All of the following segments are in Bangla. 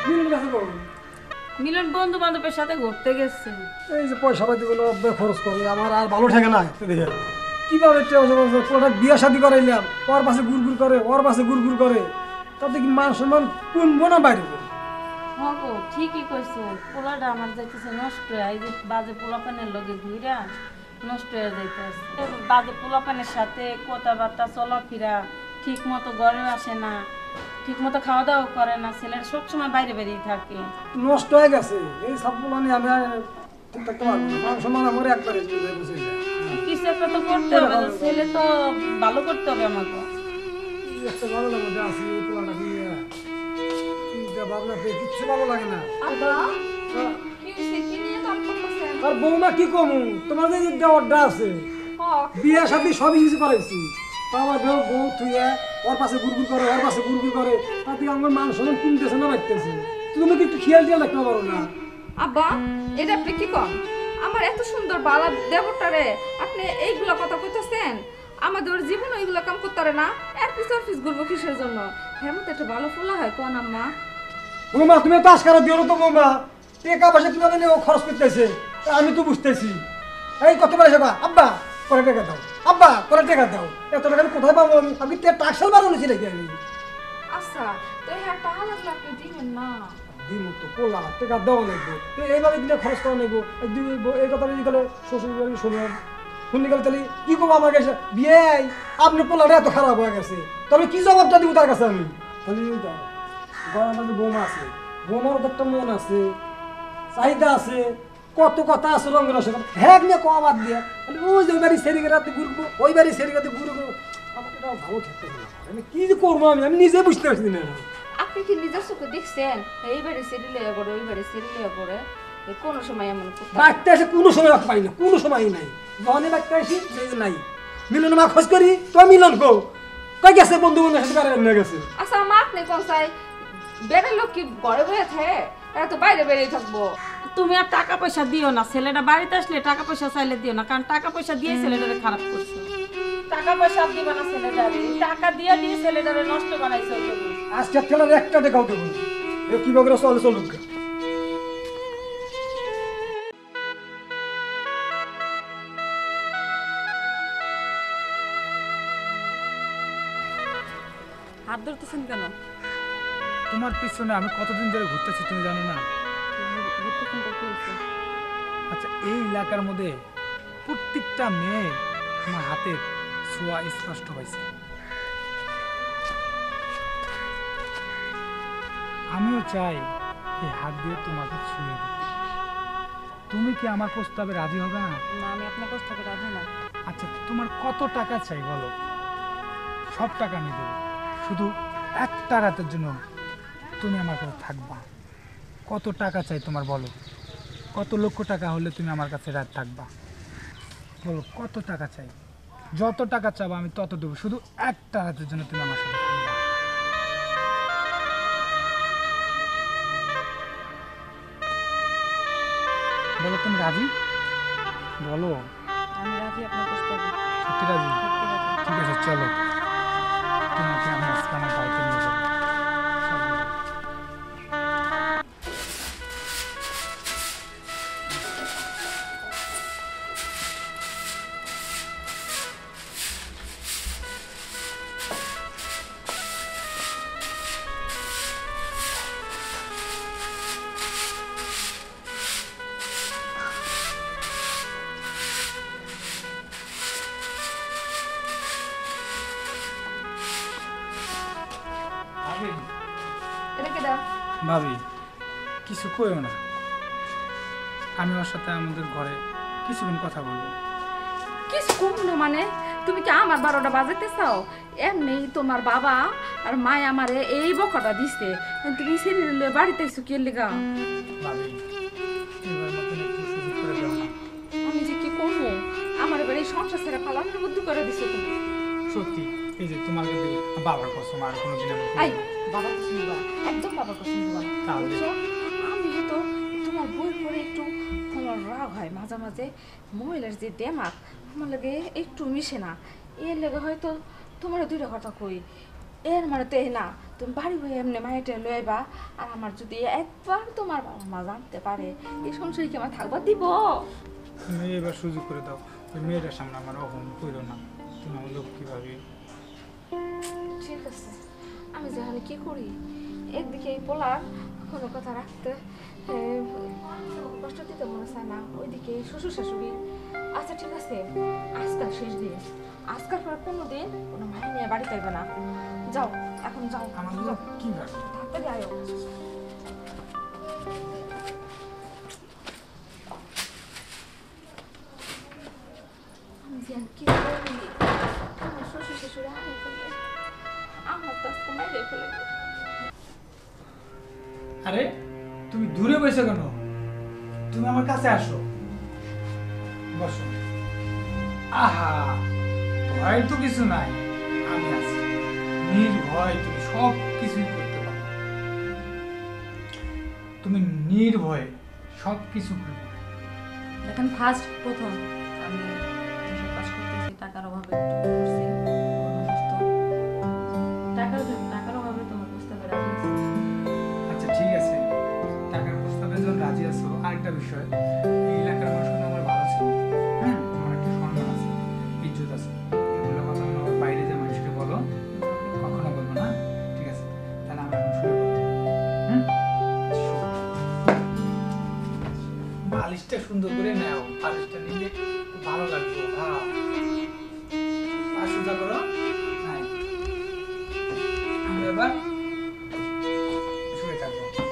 মিলন কাছে করো মিলন বন্ধু বান্ধবের সাথে ঘুরতে গেছে। এই যে পয়সা পাতি গুলো খরচ করে আমার আর ভালো ঠেকে না দেখে কিভাবে পুরোটা বিয়ে শাদি করাইলাম ওর পাশে গুড় করে ওর পাশে গুড় করে তাতে কি মান সম্মান কমবো না বাইরে হগো ঠিকই কইছো, পোলাটা আমার যাইতেছে নষ্ট হয়ে, এই যে বাজে পোলাপানের লগে ঘুইরা নষ্ট হয়ে যাইতেছে। বাজে পোলাপানের সাথে কথাবার্তা চলাফেরা ঠিক মতো ঘরে আসে না, ঠিক মতো খাওয়া দাওয়া করে না, ছেলেরা সবসময় বাইরে বেরিয়ে থাকে। নষ্ট হয়ে গেছে এই সব নিয়ে আমি ঠিক থাকতে পারবো না মান সম্মান আমার একবারে বসে যায় কিছু একটা তো করতে হবে, ছেলে তো ভালো করতে হবে আমাকে। একটা ভালো মধ্যে আছি এই পোলাটা দিয়ে চিন্তা ভাবনা কিচ্ছু ভালো লাগে না আর বৌমা কি কমু তোমার যে দেওয়ারটা আছে বিয়ে শাদি সবই কিছু করাইছি তা আমার বউ থুয়ে ওর পাশে গুড়গুড় করে ওর পাশে গুড়গুড় করে তাতে আমার মান সম্মান কমতেছে না বাড়তেছে তুমি কি একটু খেয়াল টিয়াল রাখতে পারো না আব্বা এটা আপনি কি কন? আমার এত সুন্দর বালা দেবটারে আপনি এইগুলা কথা কইতেছেন? আমাদের জীবন এইগুলা কাম করতে পারে না, এর পিছ ঘুরবো কিসের জন্য? হেমন্ত একটা ভালো ফুলা হয় কোন আম্মা? বৌমা তুমি তো আজকাল দিও তো বৌমা টাকা পয়সা কিভাবে নিয়ে ও খরচ করতেছে আমি তো বুঝতেছি এই কত পয়সা বা আব্বা করে টাকা দাও আব্বা করে টাকা দাও এত টাকা আমি কোথায় পাবো আমি টাকসাল বারো নিছি নাকি আমি আচ্ছা তো হ্যাঁ টাকা লাগলে আপনি দিবেন না? দিন তো পোলা টাকা দেওয়া লাগবে এইভাবে দিলে খরচ করা লাগবো এই কথা যদি গেলে শ্বশুর বাড়ি শুনলাম শুনলে গেলে তাহলে কি করবো আমার কাছে বিয়ে আপনি পোলাটা এত খারাপ হয়ে গেছে তবে কি জবাবটা দিব তার কাছে আমি তাহলে আমাদের বৌমা আছে বৌমার তো একটা মন আছে চাহিদা আছে কত কথা আছে রঙের আছে হ্যাঁ নিয়ে কম বাদ দিয়ে ওই যে ওই বাড়ি সেরিকে রাতে ঘুরবো ওই বাড়ি সেরিকে রাতে ঘুরবো আমার এটা ভালো থাকতে আমি কি যে করবো আমি নিজে বুঝতে পারছি না আপনি কি নিজের চোখে দেখছেন এইবারে সিরিলে করে ওইবারে সিরিলে করে কোনো সময় এমন বাড়তে আসে কোনো সময় পাই না কোনো সময়ই নাই যখনই বাড়তে আসি নাই মিলন মা খোঁজ করি তো মিলন কো কই গেছে বন্ধু বন্ধুর সাথে কারে নিয়ে গেছে আচ্ছা মা আপনি কোন চাই বেড়ে লোক কি ঘরে বসে থাকে এরা তো বাইরে বেরিয়ে থাকবো। তুমি আর টাকা পয়সা দিও না, ছেলেটা বাড়িতে আসলে টাকা পয়সা চাইলে দিও না, কারণ টাকা পয়সা দিয়ে ছেলেটারে খারাপ করছো। টাকা পয়সা দিবা না ছেলেটারে, টাকা দিয়ে দিয়ে ছেলেটারে নষ্ট বানাইছো। আজকে ছেলের একটা টাকাও দেবো না কিভাবে চলে চলুক হাত ধরতেছেন কেন? তোমার পিছনে আমি কতদিন ধরে ঘুরতেছি তুমি জানো না? আচ্ছা এই এলাকার মধ্যে প্রত্যেকটা মেয়ে আমার হাতের ছোঁয়া স্পষ্ট হয়েছে। আমিও চাই এই হাত দিয়ে তোমাকে ছুঁয়ে দিতে। তুমি কি আমার প্রস্তাবে রাজি হবে না? না, আমি আপনার প্রস্তাবে রাজি না। আচ্ছা তোমার কত টাকা চাই বলো, সব টাকা আমি দেবো, শুধু একটা রাতের জন্য তুমি আমার কাছে থাকবা। কত টাকা চাই তোমার বলো, কত লক্ষ টাকা হলে তুমি আমার কাছে রাত থাকবা বলো, কত টাকা চাই? যত টাকা চাবো আমি তত দেবো, শুধু একটা রাতের জন্য তুমি আমার সাথে থাকবা। বলো তুমি রাজি? বলো। আমি রাজি আপনার প্রস্তাবে। সত্যি রাজি? ঠিক আছে চলো, তোমাকে আমি আজকে আমার বাড়িতে নিয়ে যাবো। ভাবি কিছু কইও না, আমি ওর সাথে আমাদের ঘরে কিছুক্ষণ কথা বলবো। কিছু কম না মানে তুমি কি আমার 12টা বাজাতে চাও? এমনি তোমার বাবা আর মা আমারে এই বকাটা দিছে, তুমি সিরিলে বাড়িতে এসো কি লেগা? ভাবি এবার মতন একটু সুযোগ করে দাও না। আমি যে কি করবো, আমার এবার এই সংসার ছেড়ে পালানোর বুদ্ধি করে দিছো তুমি। সত্যি এই যে তোমার কাছে বাবার কসম আর কোনোদিন আমি আই বাবার কসম দিবা, একদম বাবার কসম দিবা। আমি তো তোমার বই পড়ে একটু তোমার রাগ হয় মাঝে মাঝে, মহিলার যে দেমাক আমার লাগে একটু মিশে না, এর লেগে হয়তো তোমার দুইটা কথা কই। এর মানে তো এই না তুমি বাড়ি হয়ে এমনি মায়েটা লয়ে আইবা আর আমার যদি একবার তোমার বাবা মা জানতে পারে এই সংসারে কি আমার থাকবা দিব? তুমি এবার সুযোগ করে দাও, ওই মেয়েটার সামনে আমার অহং করো না, তুমি আমার লক্ষ্মী ভাবি। ঠিক আছে, আমি যেখানে কি করি একদিকে এই পোলার কোনো কথা রাখতে কষ্ট দিতে মনে চায় না, ওইদিকে শ্বশুর শাশুড়ি। আচ্ছা ঠিক আছে, আজকাল শেষ দিন, আজকাল পরে কোনো দিন কোনো মায়ের নিয়ে বাড়ি পাইবে না। যাও এখন যাও, আমার যাও লক্ষ্মী ভাবি। তাড়াতাড়ি আয়ো। আমি যে আর কি করি, আমার শ্বশুর শাশুড়ি আগে ফেলে, আমার তো আজকে মাইরে ফেলে। আরে তুমি দূরে বসে কেন? তুমি আমার কাছে আসো, বসো। আহা, ভয়ের তো কিছু নাই, আমি আছি। নির্ভয় তুমি সব কিছুই করতে পারো, তুমি নির্ভয়ে সব কিছু করবে। দেখেন প্রথম আমি এসব কাজ করতেছি, টাকার অভাবে একটু করছি, অসুস্থ। টাকার অভাবে তোমার প্রস্তাবে রাজি আছি। আচ্ছা ঠিক আছে, টাকার প্রস্তাবে যখন রাজি আছো, আরেকটা বিষয়, এই এলাকার মানুষ কিন্তু আমার ভালো ছিল, হ্যাঁ, আমার একটা সম্মান আছে, ইজ্জত আছে, এগুলো কথা আমার বাইরে যে মানুষকে বলো, কখনো বলবো না, ঠিক আছে? তাহলে আমরা এখন শুরু করি। হুম, বালিশটা সুন্দর করে নাও, বালিশটা নিলে খুব ভালো লাগবে। হ্যাঁ, আর সোজা করো। হ্যাঁ, আমরা এবার শুয়ে থাকবো, ঠিক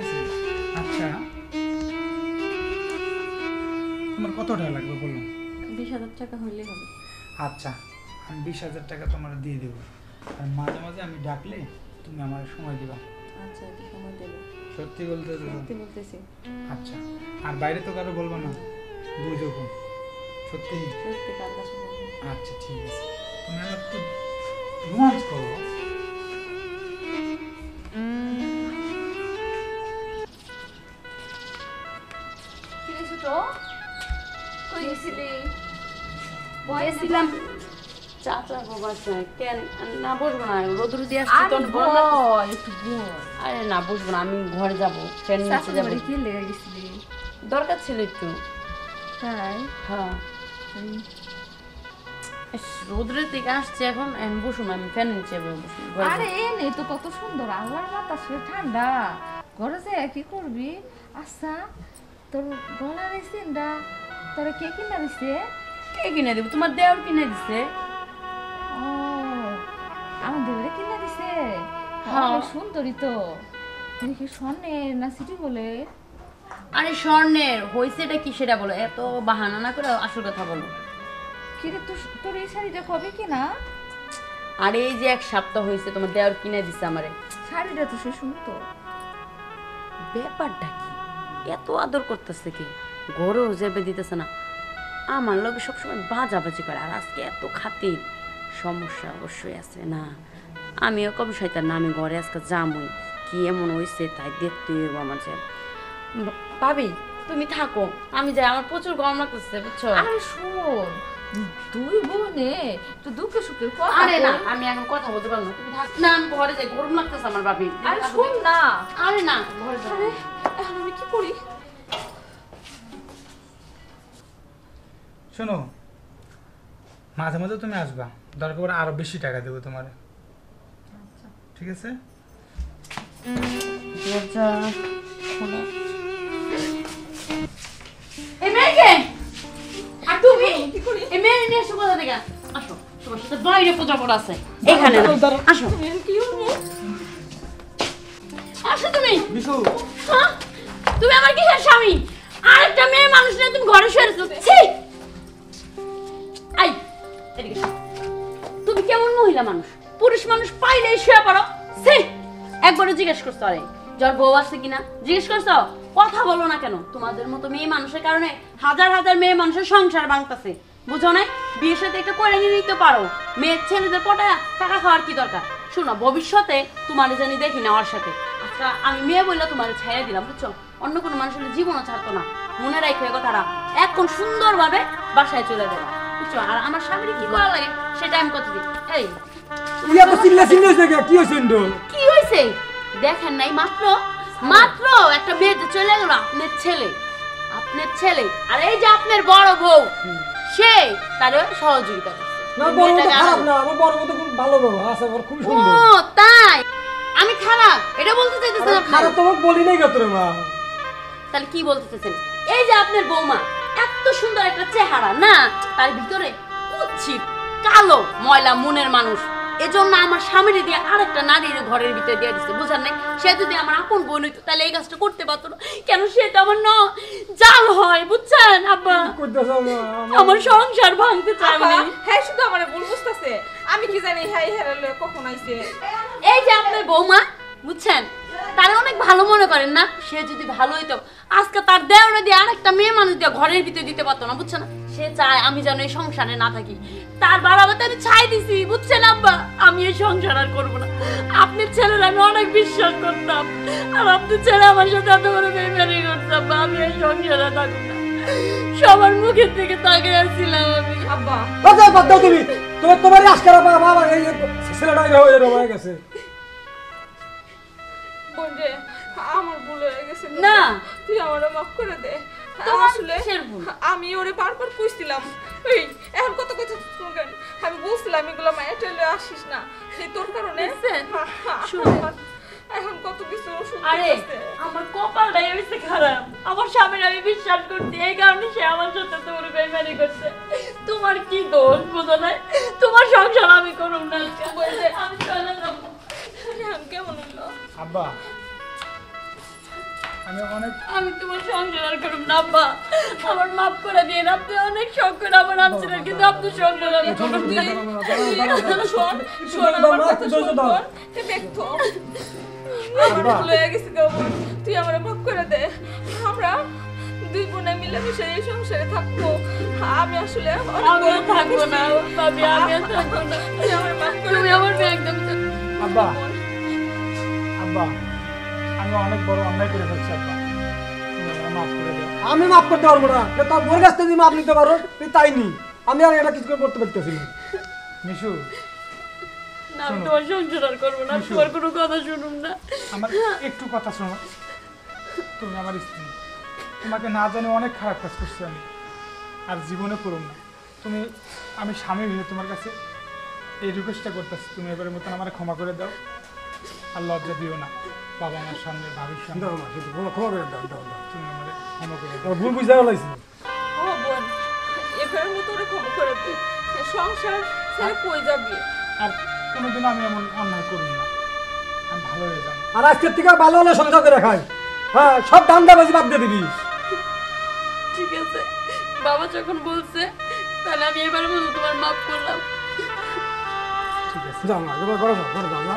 আছে? আচ্ছা, তোমার কত টাকা লাগবে বলুন? 20,000 টাকা হইলেই হবে। আচ্ছা, আমি 20,000 টাকা তোমার দিয়ে দেবো, আর মাঝে মাঝে আমি ডাকলে তুমি আমার সময় দিবা। আচ্ছা, কি সময় দেবো? সত্যি বলতে দেবো? সত্যি বলতেছি। আচ্ছা, আর বাইরে তো কারো বলবো না, বুঝো কোন? সত্যি? সত্যি কার কাছে বলবো? আচ্ছা ঠিক আছে, তুমি আর একটু রোমান্স করো। কি রে ছোট, কই গেছিলি? গেছিলাম চাচা বাসায়। কেন না বসবো না? রোদ দিয়ে আসছি আর তো গরম লাগছে। বল, একটু বল। আরে না বসবো না, আমি ঘরে যাবো, ফ্যান নিচে শাশুড়ি যাবো। বাড়ি কি লেগে গেছিলি? দরকার ছিল একটু। তাই? হ্যাঁ, রোদ্রের থেকে আসছে এখন বসবো না, আমি ফ্যান নিচে বসবো। আরে এনে তো কত সুন্দর আল্লাহর বাতাসে ঠান্ডা, ঘরে যে কি করবি? আচ্ছা তোর গলার এই চেনটা তোরা কে কিনা দিছে? কে কিনে দেবো? তোমার দেওর কিনে দিছে। ও আমাদের বাড়ি কিনা দিছে? হ্যাঁ। অনেক সুন্দরী তো। দেখি স্বর্ণের না সিটি বলে? আরে স্বর্ণের হয়েছে, এটা কি সেটা বলো, এত বাহানা না করে আসল কথা বলো। কিরে তোর এই শাড়িটা কবে কিনা? আর এই যে 1 সপ্তাহ হয়েছে তোমার দেওর কিনে দিছে আমারে। শাড়িটা তো সে সুন্দর। ব্যাপারটা কি, এত আদর করতেছে কি, ঘরেও যাবে দিতেছে না, আমার লোকে সবসময় বাজাবাজি করে, আর আজকে এত খাতির। সমস্যা অবশ্যই আছে না, আমিও কবে শয়তান না, আমি ঘরে আজকে যামই, কি এমন হয়েছে তাই দেখতে হইব আমার। যে ভাবি তুমি থাকো, আমি যাই, আমার প্রচুর গরম লাগতেছে বুঝছো। আরে শোন, দুই বোনে তো দুঃখে সুখের কথা আরে না, কই। আমি এখন কথা বলতে পারবো না, তুমি থাক না, আমি ঘরে যাই, গরম লাগতেছে আমার ভাবি। আরে শোন না। আরে না, ঘরে যাই। আরে এখন আমি কি করি? শোনো, মাঝে মাঝে তুমি আসবা, দরকার পড়ে আরো বেশি টাকা দেবো তোমার, ঠিক আছে? দরজা খোলা। এই মেয়েকে, আর তুমি এই মেয়ে নিয়ে এসো কোথা থেকে? আসো, তোমার সাথে বাইরে পূজা করা আছে, এখানে না। আসো, আসো তুমি। বিশু, হ্যাঁ? তুমি আমার কিসের স্বামী? আরেকটা মেয়ে মানুষ নিয়ে তুমি ঘরে শুয়ে আছো। ছি! আই, এদিকে এসো। তুমি কেমন মহিলা মানুষ? পুরুষ মানুষ পাইলেই শুয়ে পড়ো। ছি! একবারও জিজ্ঞেস করছো? আরে যার বউ আছে কিনা জিজ্ঞেস করছো? কথা বলো না কেন? তোমাদের মতো মেয়ে মানুষের কারণে হাজার হাজার মেয়ে মানুষের সংসার ভাঙতেছে, বুঝো না? বিয়ের সাথে একটা করে নিয়ে নিতে পারো, মেয়ের ছেলেদের পটায় টাকা খাওয়ার কি দরকার? শোনো, ভবিষ্যতে তোমার জানি দেখি না ওর সাথে। আচ্ছা আমি মেয়ে বললে তোমার ছেড়ে দিলাম, বুঝছো? অন্য কোনো মানুষের জীবনও ছাড়তো না, মনে রাখো এই কথাটা। এখন সুন্দরভাবে বাসায় চলে যাবে, বুঝছো? আর আমার স্বামীর কি করা লাগে সেটা আমি কথা দিই। এই ইয়া তো চিল্লা চিল্লা হয়েছে কি হয়েছে ইন্দ্র? কি হয়েছে দেখেন নাই মাত্র মাত্র একটা মেয়েতে চলে গেল আপনার ছেলে আর এই যে আপনার বড় বউ সে তার সহযোগিতা করছে না বড় তো খারাপ না, আমার বড় তো খুব ভালো বড় আছে, ওর খুব ও সুন্দর। তাই আমি খারাপ এটা বলতে চাইতেছেন আরে আপনি? খারাপ তো আমি বলি নাই গতরে মা। তাহলে কি বলতে চাইছেন? এই যে আপনার বৌমা এত সুন্দর একটা চেহারা না, তার ভিতরে কুৎসিত কালো ময়লা মনের মানুষ, এজন্য আমার স্বামীর দিয়ে আরেকটা নারীর ঘরের ভিতরে দিয়ে দিচ্ছে, বুঝার নাই? সে যদি আমার আপন বোন হইতো তাহলে এই কাজটা করতে পারতো না, কেন সে তো আমার জাল হয়, বুঝছেন আব্বা? কইতাছ মা, আমার সংসার ভাঙতে চায় আপা, উনি। হ্যাঁ শুধু আমার ভুল বুঝতেছে, আমি কি জানি হ্যাঁ হেরালে কখন আইছে। এই যে আপনার বৌমা, বুঝছেন, তারা অনেক ভালো মনে করেন না? সে যদি ভালো হইতো আজকে তার দেওয়ারে দিয়ে আরেকটা মেয়ে মানুষ দিয়ে ঘরের ভিতরে দিতে পারতো না, বুঝছেন না? সে চায় আমি যেন এই সংসারে না থাকি, তার বাড়াবাতে আমি ছাই দিছি, বুঝছেন আব্বা? আমি এই সংসার আর করবো না। আপনার ছেলের আমি অনেক বিশ্বাস করতাম, আর আপনার ছেলে আমার সাথে এত বড় বেমানি করতাম, আমি এই সংসারে থাকবো না। সবার মুখের দিকে তাকিয়ে আসছিলাম আমি। আব্বা আচ্ছা বাদ দাও তুমি, তোমারই আজকারা বাবা এই ছেলেটা এরকম হয়ে গেছে। বোন রে, আমার ভুল হয়ে গেছে গো। না। তুই আমারে মাফ করে দে। তোমার আসলে কিসের ভুল? আমি ওরে বারবার কইছিলাম, এই এখন কত কথা শুনবেন, আমি বলছিলাম এগুলো মায়ের টেলে আসিস না, সেই তোর কারণে দেখছেন? আমার এখন কত কিছু শুনতে আরে হচ্ছে। আমার কপালটাই হয়েছে খারাপ, আমার স্বামীর আমি বিশ্বাস করছি, এই কারণে সে আমার সাথে তোমার বেমানি করছে। তোমার কি দোষ বুঝো না? তোমার সংসার আমি করুম না, বলছে আমি চলে যাবো। এখন কেমন হইলো? আব্বা আমি অনেক আমি তোমার সংসার আর করুম না আব্বা, আমার মাফ করে দিয়ে আপনি অনেক শখ করে আমার আনছিলেন, কিন্তু আপনি সংসার আমি করুম না। শোন, শোন আমার কথা শোন তোর, এ দেখতো আমার ভুল হয়ে গেছে গো বোন, তুই আমারে মাফ করে দে। আমরা দুই বোনে মিলেমিশে এই সংসারে থাকবো। আমি আসলে অনেক আমিও বড় ভুল থাকবো না করছি। ভাবি, আমিও থাকবো না। তুই আমারে মাফ করে তুমি দে। আমার মেয়ে একদম আব্বা আব্বা আমি অনেক বড় অন্যায় করে ফেলছি আব্বা, তুমি আমাকে মাফ করে দাও। আমি মাফ করতে পারবো না, তোর বোর কাছ থেকে মাফ নিতে পারো তুই তাই নি, আমি আর এটা কিছু করতে পারতেছি না। মিশু না, আমি তোমার সংসার আর করবো না, আমি তোমার কোনো কথা শুনুম না। আমার একটু কথা শোনো, তুমি আমার স্ত্রী, তোমাকে না জানি অনেক খারাপ কাজ করছি আমি, আর জীবনে করুম না। তুমি আমি স্বামী হয়ে তোমার কাছে এই রিকোয়েস্টটা করতেছি, তুমি এবারের মতন আমার ক্ষমা করে দাও, আর লজ্জা দিও না বাবা আমার সামনে, ভাবির সামনে, দাও মা, শুধু ক্ষমা করে দাও, দাও, দাও। তুমি আমার ক্ষমা করে দাও। তোর ভুল বুঝতে পারলাইছি। ও বোন, এবারের মতো ওরে ক্ষমা করে দে। এ সংসার ছেড়ে কই যাবি? আর কোনোদিনও আমি এমন অন্যায় করুন না, আমি ভালো হয়ে যাবো। আর আজকের থেকে ভালো হলে সংসার করে খাই, হ্যাঁ সব দান্দাবাজি বাদ দিয়ে দিবি। ঠিক আছে, বাবা যখন বলছে তাহলে আমি এবার বলবো তোমার মাফ করলাম। যাও না, এবার ঘরে যাও, ঘরে যাও না।